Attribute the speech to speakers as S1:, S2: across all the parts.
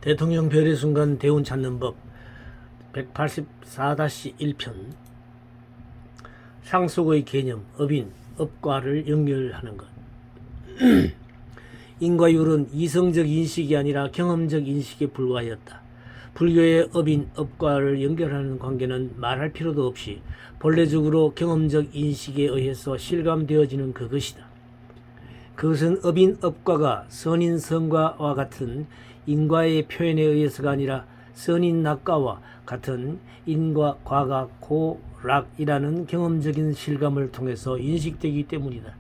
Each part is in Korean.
S1: 대통령 별의 순간 대운 찾는 법 184-1편 상속의 개념, 업인, 업과를 연결하는 것. 인과율은 이성적 인식이 아니라 경험적 인식에 불과하였다. 불교의 업인, 업과를 연결하는 관계는 말할 필요도 없이 본래적으로 경험적 인식에 의해서 실감되어지는 그것이다. 그것은 업인, 업과가 선인, 성과와 같은 인과의 표현에 의해서가 아니라 선인, 낙과와 같은 인과, 과가, 고락이라는 경험적인 실감을 통해서 인식되기 때문이다.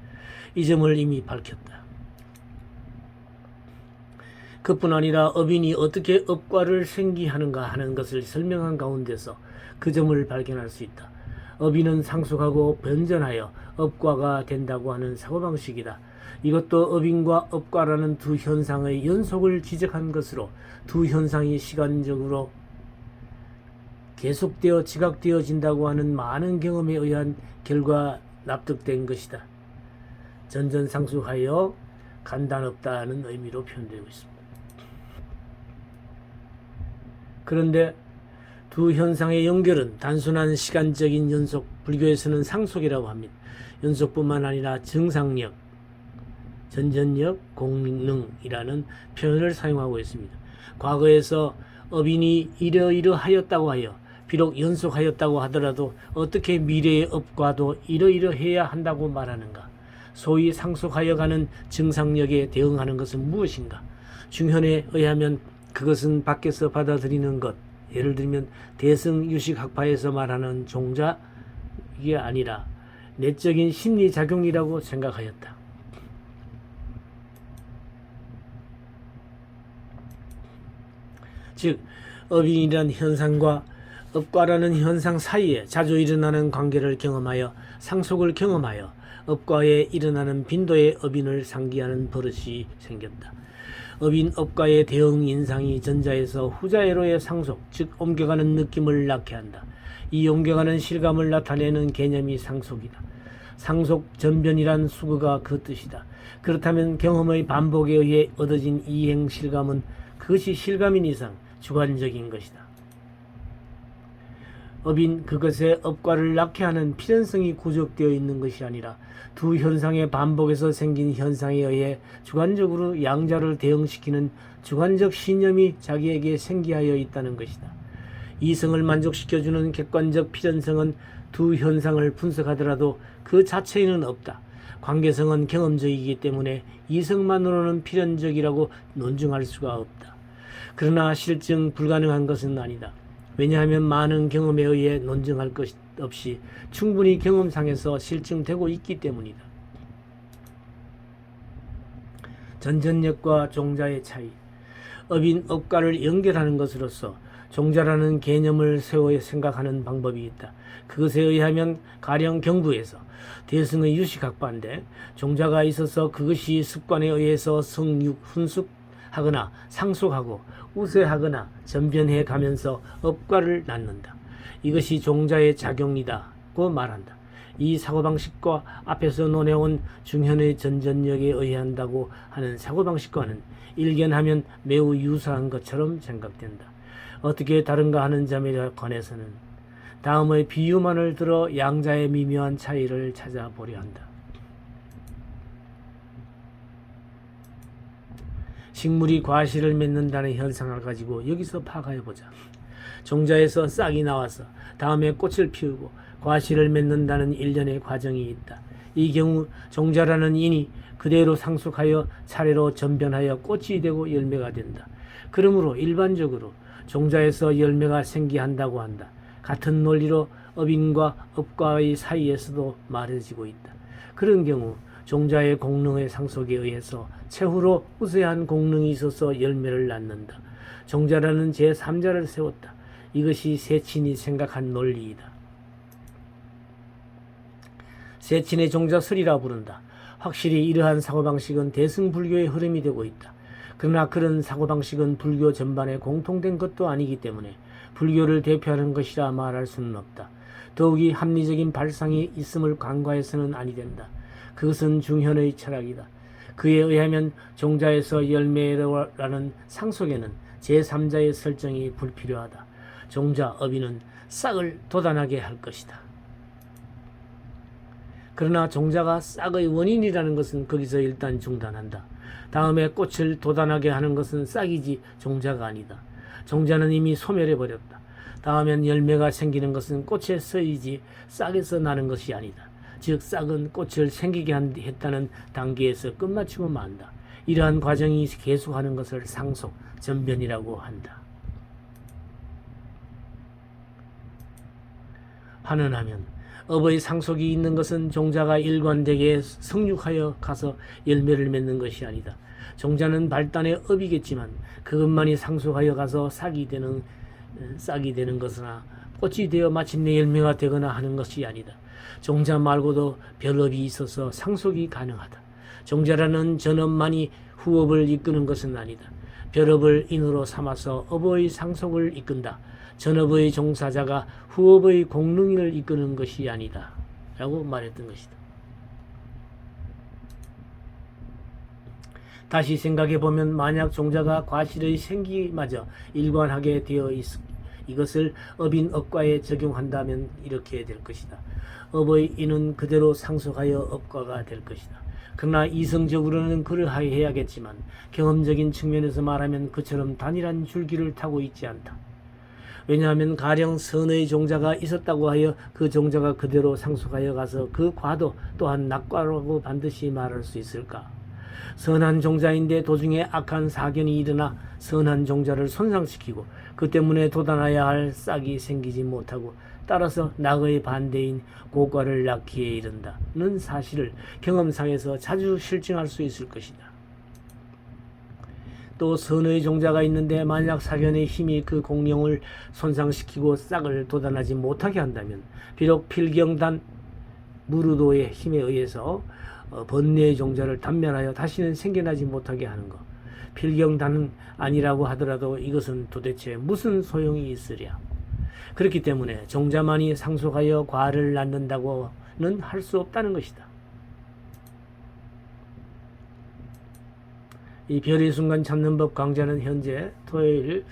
S1: 이 점을 이미 밝혔다. 그뿐 아니라 업인이 어떻게 업과를 생기하는가 하는 것을 설명한 가운데서 그 점을 발견할 수 있다. 업인은 상속하고 변전하여 업과가 된다고 하는 사고방식이다. 이것도 업인과 업과라는 두 현상의 연속을 지적한 것으로 두 현상이 시간적으로 계속되어 지각되어진다고 하는 많은 경험에 의한 결과 납득된 것이다. 전전상속하여 간단없다는 의미로 표현되고 있습니다. 그런데 두 현상의 연결은 단순한 시간적인 연속, 불교에서는 상속이라고 합니다. 연속뿐만 아니라 증상력, 전전력, 공능이라는 표현을 사용하고 있습니다. 과거에서 업인이 이러이러하였다고 하여 비록 연속하였다고 하더라도 어떻게 미래의 업과도 이러이러해야 한다고 말하는가? 소위 상속하여 가는 증상력에 대응하는 것은 무엇인가? 중현에 의하면 그것은 밖에서 받아들이는 것, 예를 들면 대승유식학파에서 말하는 종자, 이게 아니라 내적인 심리작용이라고 생각하였다. 즉 업인이라는 현상과 업과라는 현상 사이에 자주 일어나는 관계를 경험하여 상속을 경험하여 업과에 일어나는 빈도의 업인을 상기하는 버릇이 생겼다. 업인, 업과의 대응 인상이 전자에서 후자에로의 상속, 즉 옮겨가는 느낌을 낳게 한다. 이 옮겨가는 실감을 나타내는 개념이 상속이다. 상속 전변이란 수거가 그 뜻이다. 그렇다면 경험의 반복에 의해 얻어진 이행 실감은 그것이 실감인 이상 주관적인 것이다. 업인, 그것의 업과를 낳게 하는 필연성이 구족되어 있는 것이 아니라 두 현상의 반복에서 생긴 현상에 의해 주관적으로 양자를 대응시키는 주관적 신념이 자기에게 생기하여 있다는 것이다. 이성을 만족시켜주는 객관적 필연성은 두 현상을 분석하더라도 그 자체에는 없다. 관계성은 경험적이기 때문에 이성만으로는 필연적이라고 논증할 수가 없다. 그러나 실증 불가능한 것은 아니다. 왜냐하면 많은 경험에 의해 논증할 것 없이 충분히 경험상에서 실증되고 있기 때문이다. 전전력과 종자의 차이. 업인, 업과를 연결하는 것으로서 종자라는 개념을 세워 생각하는 방법이 있다. 그것에 의하면 가령 경부에서 대승의 유식학파인데 종자가 있어서 그것이 습관에 의해서 성육, 훈숙하거나 상속하고 우세하거나 전변해 가면서 업과를 낳는다. 이것이 종자의 작용이다고 말한다. 이 사고방식과 앞에서 논해온 중현의 전전력에 의한다고 하는 사고방식과는 일견하면 매우 유사한 것처럼 생각된다. 어떻게 다른가 하는 점에 관해서는 다음의 비유만을 들어 양자의 미묘한 차이를 찾아보려 한다. 식물이 과실을 맺는다는 현상을 가지고 여기서 파악해보자. 종자에서 싹이 나와서 다음에 꽃을 피우고 과실을 맺는다는 일련의 과정이 있다. 이 경우 종자라는 인이 그대로 상속하여 차례로 전변하여 꽃이 되고 열매가 된다. 그러므로 일반적으로 종자에서 열매가 생기한다고 한다. 같은 논리로 업인과 업과의 사이에서도 말해지고 있다. 그런 경우 종자의 공능의 상속에 의해서 최후로 우세한 공능이 있어서 열매를 낳는다. 종자라는 제3자를 세웠다. 이것이 세친이 생각한 논리이다. 세친의 종자설이라 부른다. 확실히 이러한 사고방식은 대승불교의 흐름이 되고 있다. 그러나 그런 사고방식은 불교 전반에 공통된 것도 아니기 때문에 불교를 대표하는 것이라 말할 수는 없다. 더욱이 합리적인 발상이 있음을 간과해서는 아니 된다. 그것은 중현의 철학이다. 그에 의하면 종자에서 열매라는 상속에는 제3자의 설정이 불필요하다. 종자 어비는 싹을 돋아나게 할 것이다. 그러나 종자가 싹의 원인이라는 것은 거기서 일단 중단한다. 다음에 꽃을 돋아나게 하는 것은 싹이지 종자가 아니다. 종자는 이미 소멸해버렸다. 다음엔 열매가 생기는 것은 꽃에 서이지 싹에서 나는 것이 아니다. 즉 싹은 꽃을 생기게 했다는 단계에서 끝마치고 만다. 이러한 과정이 계속하는 것을 상속, 전변이라고 한다. 환원하면 업의 상속이 있는 것은 종자가 일관되게 성육하여 가서 열매를 맺는 것이 아니다. 종자는 발단의 업이겠지만 그것만이 상속하여 가서 싹이 되는 것이나 꽃이 되어 마침내 열매가 되거나 하는 것이 아니다. 종자 말고도 별업이 있어서 상속이 가능하다. 종자라는 전업만이 후업을 이끄는 것은 아니다. 별업을 인으로 삼아서 업의 상속을 이끈다. 전업의 종사자가 후업의 공능을 이끄는 것이 아니다. 라고 말했던 것이다. 다시 생각해보면 만약 종자가 과실의 생기마저 일관하게 되어 이것을 업인 업과에 적용한다면 이렇게 될 것이다. 업의 인은 그대로 상속하여 업과가 될 것이다. 그러나 이성적으로는 그러해야겠지만 경험적인 측면에서 말하면 그처럼 단일한 줄기를 타고 있지 않다. 왜냐하면 가령 선의 종자가 있었다고 하여 그 종자가 그대로 상속하여 가서 그 과도 또한 낙과라고 반드시 말할 수 있을까? 선한 종자인데 도중에 악한 사견이 일어나 선한 종자를 손상시키고 그 때문에 돋아나야 할 싹이 생기지 못하고 따라서 낙의 반대인 고과를 낳기에 이른다는 사실을 경험상에서 자주 실증할 수 있을 것이다. 또 선의 종자가 있는데 만약 사견의 힘이 그 공룡을 손상시키고 싹을 돋아나지 못하게 한다면 비록 필경단 무르도의 힘에 의해서 번뇌의 종자를 단면하여 다시는 생겨나지 못하게 하는 것. 필경단은 아니라고 하더라도 이것은 도대체 무슨 소용이 있으랴. 그렇기 때문에 종자만이 상속하여 과를 낳는다고는 할 수 없다는 것이다. 이 별의 순간 찾는 법 강좌는 현재 토요일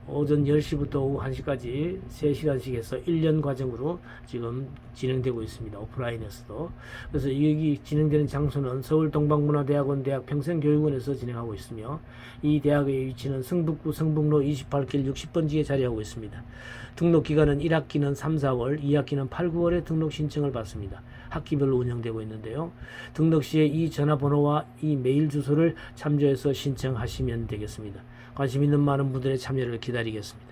S1: 오전 10시부터 오후 1시까지 3시간씩 해서 1년 과정으로 지금 진행되고 있습니다. 오프라인에서도. 그래서 여기 진행되는 장소는 서울 동방문화대학원 대학 평생교육원에서 진행하고 있으며 이 대학의 위치는 성북구 성북로 28길 60번지에 자리하고 있습니다. 등록 기간은 1학기는 3, 4월, 2학기는 8, 9월에 등록 신청을 받습니다. 학기별로 운영되고 있는데요. 등록 시에 이 전화번호와 이 메일 주소를 참조해서 신청하시면 되겠습니다. 관심 있는 많은 분들의 참여를 기다리겠습니다.